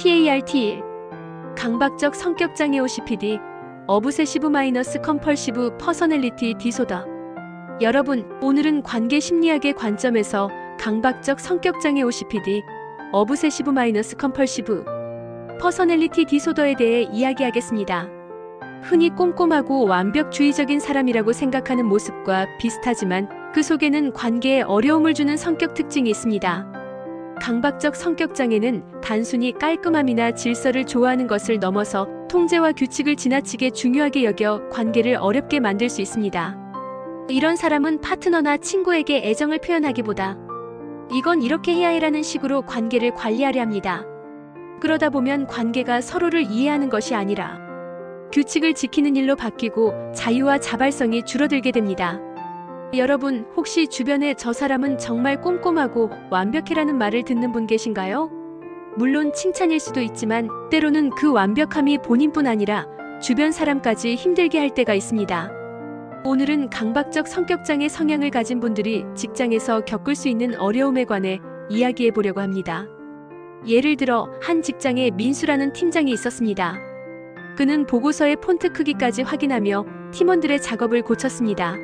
PART1. 강박적 성격장애 OCPD, 어브세시브 마이너스 컴펄시브 퍼서널리티 디소더. 여러분, 오늘은 관계 심리학의 관점에서 강박적 성격장애 OCPD, 어브세시브 마이너스 컴펄시브 퍼서널리티 디소더에 대해 이야기하겠습니다. 흔히 꼼꼼하고 완벽주의적인 사람이라고 생각하는 모습과 비슷하지만 그 속에는 관계에 어려움을 주는 성격 특징이 있습니다. 강박적 성격장애는 단순히 깔끔함이나 질서를 좋아하는 것을 넘어서 통제와 규칙을 지나치게 중요하게 여겨 관계를 어렵게 만들 수 있습니다. 이런 사람은 파트너나 친구에게 애정을 표현하기보다 이건 이렇게 해야 해라는 식으로 관계를 관리하려 합니다. 그러다 보면 관계가 서로를 이해하는 것이 아니라 규칙을 지키는 일로 바뀌고 자유와 자발성이 줄어들게 됩니다. 여러분, 혹시 주변에 저 사람은 정말 꼼꼼하고 완벽해라는 말을 듣는 분 계신가요? 물론 칭찬일 수도 있지만 때로는 그 완벽함이 본인뿐 아니라 주변 사람까지 힘들게 할 때가 있습니다. 오늘은 강박적 성격장애 성향을 가진 분들이 직장에서 겪을 수 있는 어려움에 관해 이야기해 보려고 합니다. 예를 들어 한 직장에 민수라는 팀장이 있었습니다. 그는 보고서의 폰트 크기까지 확인하며 팀원들의 작업을 고쳤습니다.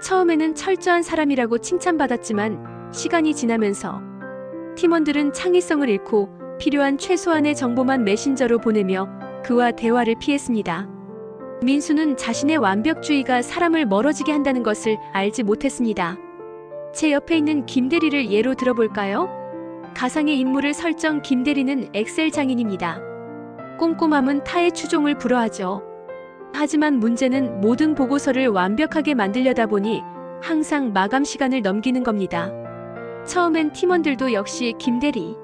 처음에는 철저한 사람이라고 칭찬받았지만 시간이 지나면서 팀원들은 창의성을 잃고 필요한 최소한의 정보만 메신저로 보내며 그와 대화를 피했습니다. 민수는 자신의 완벽주의가 사람을 멀어지게 한다는 것을 알지 못했습니다. 제 옆에 있는 김대리를 예로 들어볼까요? 가상의 인물을 설정. 김대리는 엑셀 장인입니다. 꼼꼼함은 타의 추종을 불허하죠. 하지만 문제는 모든 보고서를 완벽하게 만들려다 보니 항상 마감 시간을 넘기는 겁니다. 처음엔 팀원들도 역시 김대리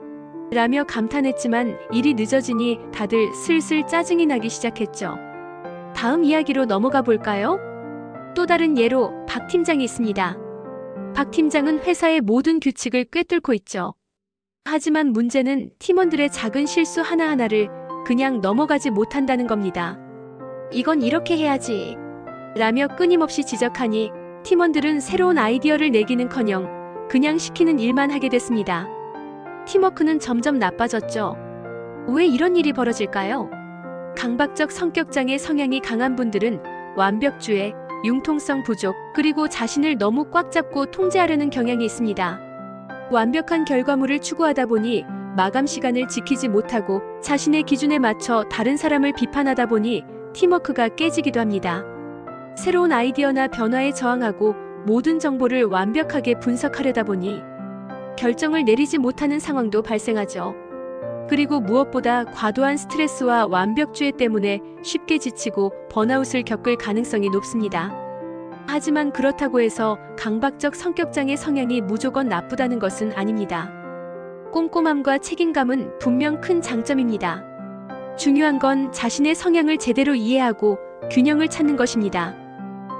라며 감탄했지만 일이 늦어지니 다들 슬슬 짜증이 나기 시작했죠. 다음 이야기로 넘어가 볼까요? 또 다른 예로 박 팀장이 있습니다. 박 팀장은 회사의 모든 규칙을 꿰뚫고 있죠. 하지만 문제는 팀원들의 작은 실수 하나하나를 그냥 넘어가지 못한다는 겁니다. 이건 이렇게 해야지 라며 끊임없이 지적하니 팀원들은 새로운 아이디어를 내기는커녕 그냥 시키는 일만 하게 됐습니다. 팀워크는 점점 나빠졌죠. 왜 이런 일이 벌어질까요? 강박적 성격장애 성향이 강한 분들은 완벽주의, 융통성 부족, 그리고 자신을 너무 꽉 잡고 통제하려는 경향이 있습니다. 완벽한 결과물을 추구하다 보니 마감 시간을 지키지 못하고 자신의 기준에 맞춰 다른 사람을 비판하다 보니 팀워크가 깨지기도 합니다. 새로운 아이디어나 변화에 저항하고 모든 정보를 완벽하게 분석하려다 보니 결정을 내리지 못하는 상황도 발생하죠. 그리고 무엇보다 과도한 스트레스와 완벽주의 때문에 쉽게 지치고 번아웃을 겪을 가능성이 높습니다. 하지만 그렇다고 해서 강박적 성격장애 성향이 무조건 나쁘다는 것은 아닙니다. 꼼꼼함과 책임감은 분명 큰 장점입니다. 중요한 건 자신의 성향을 제대로 이해하고 균형을 찾는 것입니다.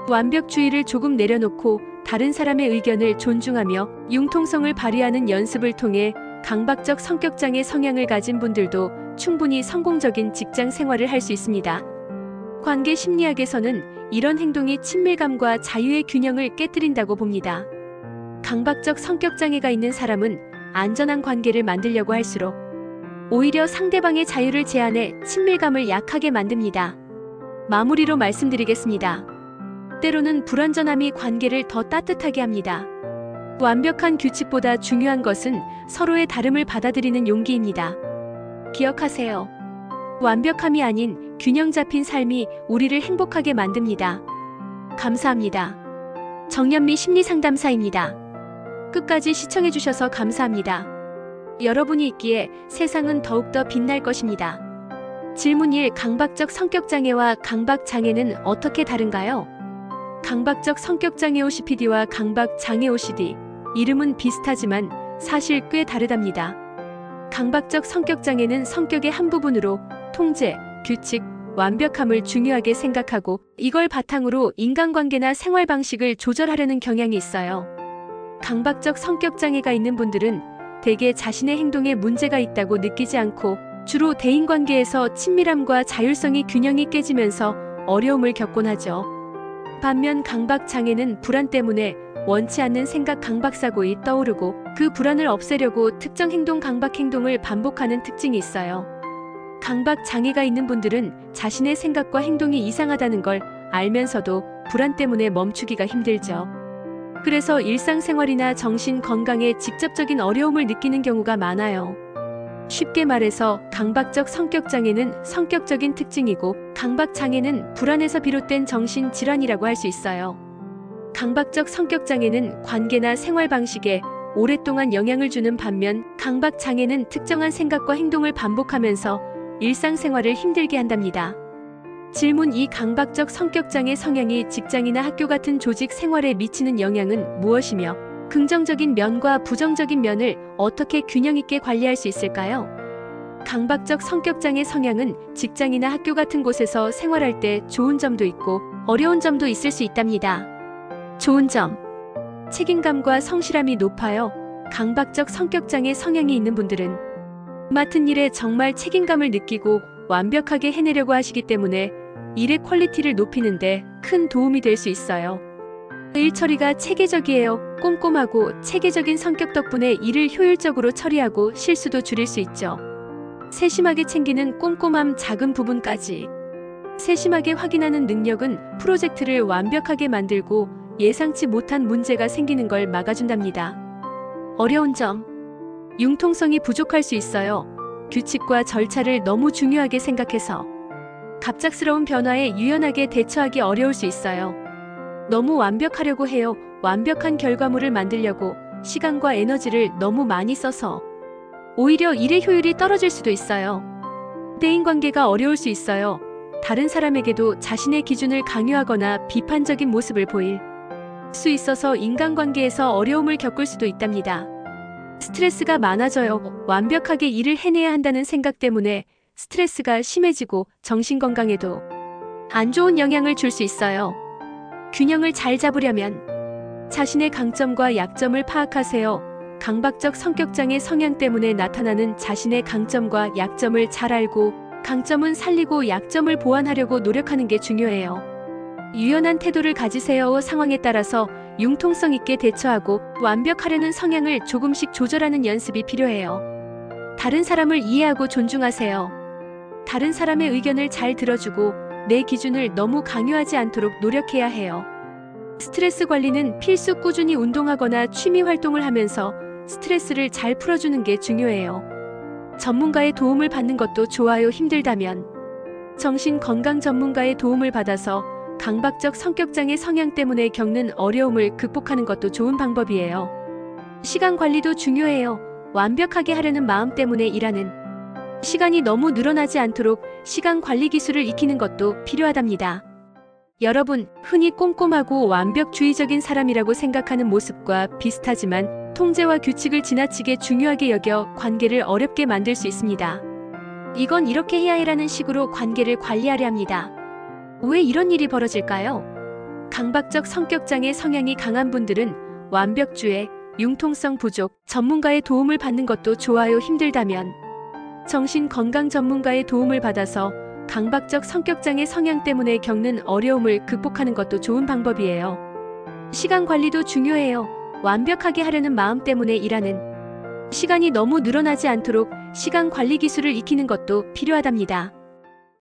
완벽주의를 조금 내려놓고 다른 사람의 의견을 존중하며 융통성을 발휘하는 연습을 통해 강박적 성격장애 성향을 가진 분들도 충분히 성공적인 직장 생활을 할 수 있습니다. 관계 심리학에서는 이런 행동이 친밀감과 자유의 균형을 깨뜨린다고 봅니다. 강박적 성격장애가 있는 사람은 안전한 관계를 만들려고 할수록 오히려 상대방의 자유를 제한해 친밀감을 약하게 만듭니다. 마무리로 말씀드리겠습니다. 때로는 불완전함이 관계를 더 따뜻하게 합니다. 완벽한 규칙보다 중요한 것은 서로의 다름을 받아들이는 용기입니다. 기억하세요. 완벽함이 아닌 균형 잡힌 삶이 우리를 행복하게 만듭니다. 감사합니다. 정연미 심리상담사입니다. 끝까지 시청해주셔서 감사합니다. 여러분이 있기에 세상은 더욱더 빛날 것입니다. 질문 1. 강박적 성격장애와 강박장애는 어떻게 다른가요? 강박적 성격장애 OCPD와 강박장애 OCD, 이름은 비슷하지만 사실 꽤 다르답니다. 강박적 성격장애는 성격의 한 부분으로 통제, 규칙, 완벽함을 중요하게 생각하고 이걸 바탕으로 인간관계나 생활 방식을 조절하려는 경향이 있어요. 강박적 성격장애가 있는 분들은 대개 자신의 행동에 문제가 있다고 느끼지 않고 주로 대인관계에서 친밀함과 자율성의 균형이 깨지면서 어려움을 겪곤 하죠. 반면 강박장애는 불안 때문에 원치 않는 생각 강박사고이 떠오르고 그 불안을 없애려고 특정 행동 강박행동을 반복하는 특징이 있어요. 강박 장애가 있는 분들은 자신의 생각과 행동이 이상하다는 걸 알면서도 불안 때문에 멈추기가 힘들죠. 그래서 일상생활이나 정신 건강에 직접적인 어려움을 느끼는 경우가 많아요. 쉽게 말해서 강박적 성격장애는 성격적인 특징이고 강박장애는 불안에서 비롯된 정신질환이라고 할 수 있어요. 강박적 성격장애는 관계나 생활 방식에 오랫동안 영향을 주는 반면 강박장애는 특정한 생각과 행동을 반복하면서 일상생활을 힘들게 한답니다. 질문 2. 강박적 성격장애 성향이 직장이나 학교 같은 조직 생활에 미치는 영향은 무엇이며 긍정적인 면과 부정적인 면을 어떻게 균형 있게 관리할 수 있을까요? 강박적 성격장애 성향은 직장이나 학교 같은 곳에서 생활할 때 좋은 점도 있고 어려운 점도 있을 수 있답니다. 좋은 점. 책임감과 성실함이 높아요. 강박적 성격장애 성향이 있는 분들은 맡은 일에 정말 책임감을 느끼고 완벽하게 해내려고 하시기 때문에 일의 퀄리티를 높이는데 큰 도움이 될 수 있어요. 일 처리가 체계적이에요. 꼼꼼하고 체계적인 성격 덕분에 일을 효율적으로 처리하고 실수도 줄일 수 있죠. 세심하게 챙기는 꼼꼼함, 작은 부분까지 세심하게 확인하는 능력은 프로젝트를 완벽하게 만들고 예상치 못한 문제가 생기는 걸 막아준답니다. 어려운 점. 융통성이 부족할 수 있어요. 규칙과 절차를 너무 중요하게 생각해서 갑작스러운 변화에 유연하게 대처하기 어려울 수 있어요. 너무 완벽하려고 해요. 완벽한 결과물을 만들려고 시간과 에너지를 너무 많이 써서 오히려 일의 효율이 떨어질 수도 있어요. 대인관계가 어려울 수 있어요. 다른 사람에게도 자신의 기준을 강요하거나 비판적인 모습을 보일 수 있어서 인간관계에서 어려움을 겪을 수도 있답니다. 스트레스가 많아져요. 완벽하게 일을 해내야 한다는 생각 때문에 스트레스가 심해지고 정신건강에도 안 좋은 영향을 줄 수 있어요. 균형을 잘 잡으려면 자신의 강점과 약점을 파악하세요. 강박적 성격장애 성향 때문에 나타나는 자신의 강점과 약점을 잘 알고 강점은 살리고 약점을 보완하려고 노력하는 게 중요해요. 유연한 태도를 가지세요. 상황에 따라서 융통성 있게 대처하고 완벽하려는 성향을 조금씩 조절하는 연습이 필요해요. 다른 사람을 이해하고 존중하세요. 다른 사람의 의견을 잘 들어주고 내 기준을 너무 강요하지 않도록 노력해야 해요. 스트레스 관리는 필수. 꾸준히 운동하거나 취미 활동을 하면서 스트레스를 잘 풀어주는 게 중요해요. 전문가의 도움을 받는 것도 좋아요. 힘들다면 정신 건강 전문가의 도움을 받아서 강박적 성격장애 성향 때문에 겪는 어려움을 극복하는 것도 좋은 방법이에요. 시간 관리도 중요해요. 완벽하게 하려는 마음 때문에 일하는 시간이 너무 늘어나지 않도록 시간 관리 기술을 익히는 것도 필요하답니다. 여러분, 흔히 꼼꼼하고 완벽주의적인 사람이라고 생각하는 모습과 비슷하지만 통제와 규칙을 지나치게 중요하게 여겨 관계를 어렵게 만들 수 있습니다. 이건 이렇게 해야 해라는 식으로 관계를 관리하려 합니다. 왜 이런 일이 벌어질까요? 강박적 성격장애 성향이 강한 분들은 완벽주의, 융통성 부족, 전문가의 도움을 받는 것도 좋아요. 힘들다면 정신건강 전문가의 도움을 받아서 강박적 성격장애 성향 때문에 겪는 어려움을 극복하는 것도 좋은 방법이에요. 시간 관리도 중요해요. 완벽하게 하려는 마음 때문에 일하는 시간이 너무 늘어나지 않도록 시간 관리 기술을 익히는 것도 필요하답니다.